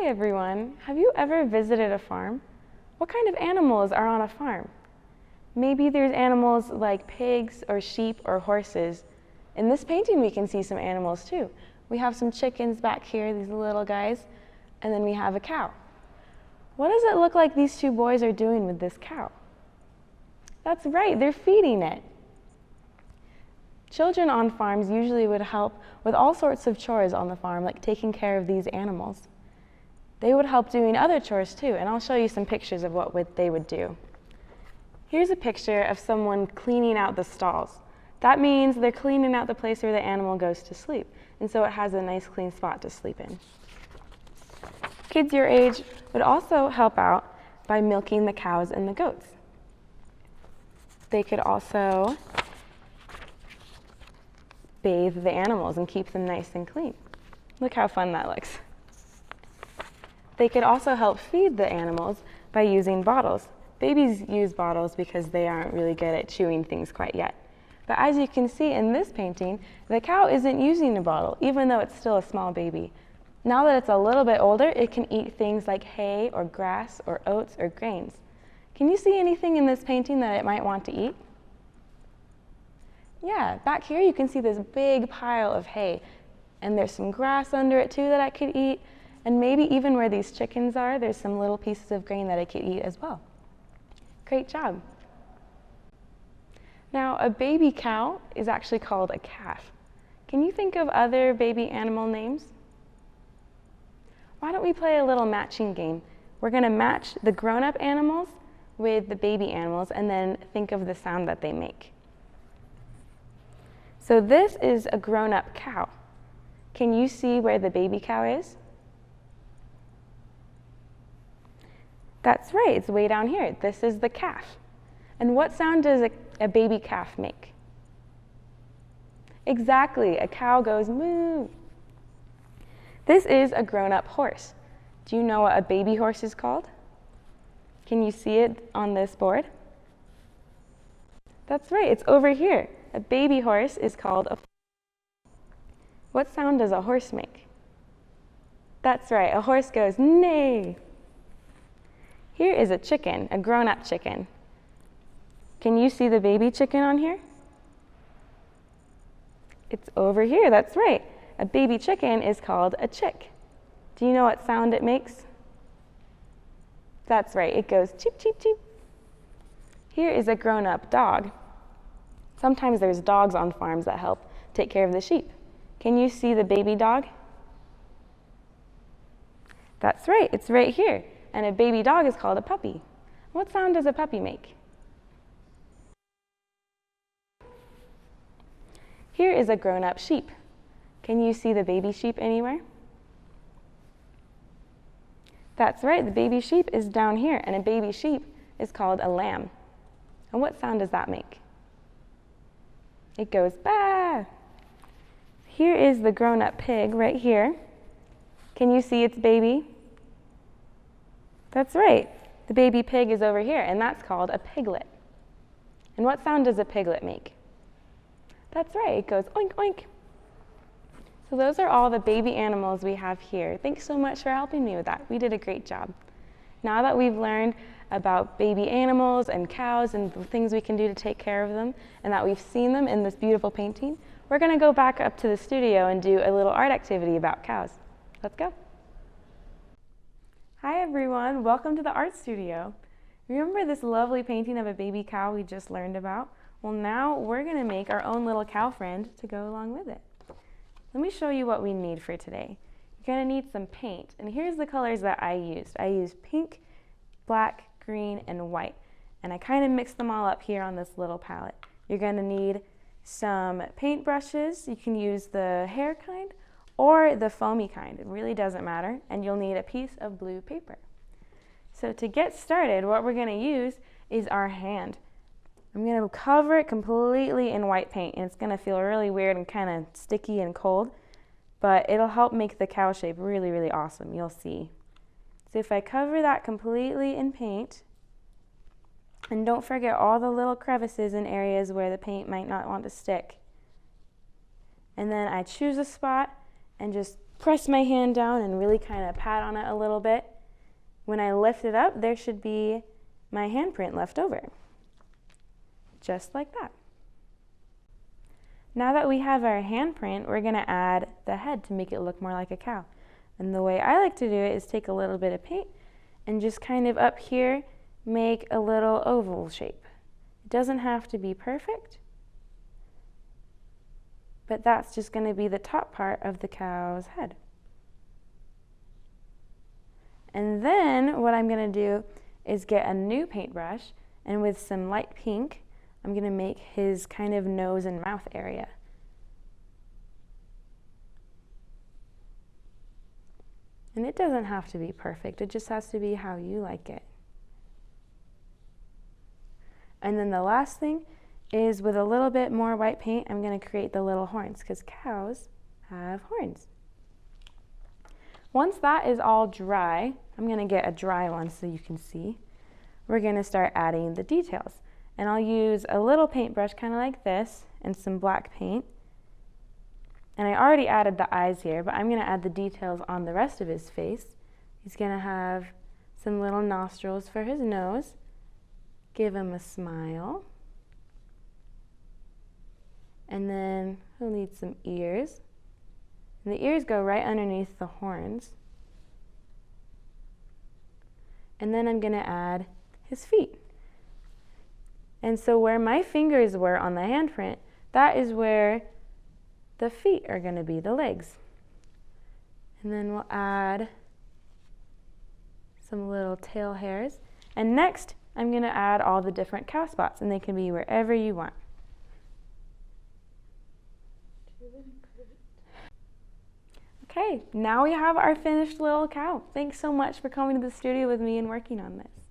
Hi everyone! Have you ever visited a farm? What kind of animals are on a farm? Maybe there's animals like pigs or sheep or horses. In this painting we can see some animals too. We have some chickens back here, these little guys, and then we have a cow. What does it look like these two boys are doing with this cow? That's right, they're feeding it. Children on farms usually would help with all sorts of chores on the farm, like taking care of these animals. They would help doing other chores too, and I'll show you some pictures of what they would do. Here's a picture of someone cleaning out the stalls. That means they're cleaning out the place where the animal goes to sleep, and so it has a nice clean spot to sleep in. Kids your age would also help out by milking the cows and the goats. They could also bathe the animals and keep them nice and clean. Look how fun that looks. They could also help feed the animals by using bottles. Babies use bottles because they aren't really good at chewing things quite yet. But as you can see in this painting, the cow isn't using a bottle, even though it's still a small baby. Now that it's a little bit older, it can eat things like hay or grass or oats or grains. Can you see anything in this painting that it might want to eat? Yeah, back here you can see this big pile of hay, and there's some grass under it too that it could eat, and maybe even where these chickens are, there's some little pieces of grain that it could eat as well. Great job. Now, a baby cow is actually called a calf. Can you think of other baby animal names? Why don't we play a little matching game? We're going to match the grown-up animals with the baby animals and then think of the sound that they make. So this is a grown-up cow. Can you see where the baby cow is? That's right, it's way down here. This is the calf. And what sound does a baby calf make? Exactly, a cow goes moo. This is a grown-up horse. Do you know what a baby horse is called? Can you see it on this board? That's right, it's over here. A baby horse is called a... What sound does a horse make? That's right, a horse goes neigh. Here is a chicken, a grown-up chicken. Can you see the baby chicken on here? It's over here, that's right. A baby chicken is called a chick. Do you know what sound it makes? That's right, it goes cheep, cheep, cheep. Here is a grown-up dog. Sometimes there's dogs on farms that help take care of the sheep. Can you see the baby dog? That's right, it's right here. And a baby dog is called a puppy. What sound does a puppy make? Here is a grown-up sheep. Can you see the baby sheep anywhere? That's right, the baby sheep is down here, and a baby sheep is called a lamb. And what sound does that make? It goes baa. Here is the grown-up pig right here. Can you see its baby? That's right, the baby pig is over here, and that's called a piglet. And what sound does a piglet make? That's right, it goes oink, oink. So those are all the baby animals we have here. Thanks so much for helping me with that. We did a great job. Now that we've learned about baby animals and cows and the things we can do to take care of them, and that we've seen them in this beautiful painting, we're going to go back up to the studio and do a little art activity about cows. Let's go. Hi everyone, welcome to the art studio. Remember this lovely painting of a baby cow we just learned about? Well, now we're going to make our own little cow friend to go along with it. Let me show you what we need for today. You're going to need some paint, and here's the colors that I used. I used pink, black, green, and white, and I kind of mixed them all up here on this little palette. You're going to need some paint brushes. You can use the hair kind or the foamy kind. It really doesn't matter, and you'll need a piece of blue paper. So to get started, what we're going to use is our hand. I'm going to cover it completely in white paint, and it's going to feel really weird and kind of sticky and cold, but it'll help make the cow shape really, really awesome. You'll see. So if I cover that completely in paint, and don't forget all the little crevices and areas where the paint might not want to stick. And then I choose a spot and just press my hand down and really kind of pat on it a little bit. When I lift it up, there should be my handprint left over. Just like that. Now that we have our handprint, we're going to add the head to make it look more like a cow. And the way I like to do it is take a little bit of paint and just kind of up here make a little oval shape. It doesn't have to be perfect, but that's just going to be the top part of the cow's head. And then what I'm going to do is get a new paintbrush, and with some light pink, I'm going to make his kind of nose and mouth area. And it doesn't have to be perfect, it just has to be how you like it. And then the last thing is, with a little bit more white paint, I'm going to create the little horns, because cows have horns. Once that is all dry, I'm going to get a dry one so you can see. We're going to start adding the details. And I'll use a little paintbrush kind of like this and some black paint. And I already added the eyes here, but I'm going to add the details on the rest of his face. He's going to have some little nostrils for his nose. Give him a smile. And then he'll need some ears. And the ears go right underneath the horns. And then I'm going to add his feet. And so where my fingers were on the handprint, that is where the feet are going to be, the legs. And then we'll add some little tail hairs. And next, I'm going to add all the different cow spots, and they can be wherever you want. Okay, now we have our finished little cow. Thanks so much for coming to the studio with me and working on this.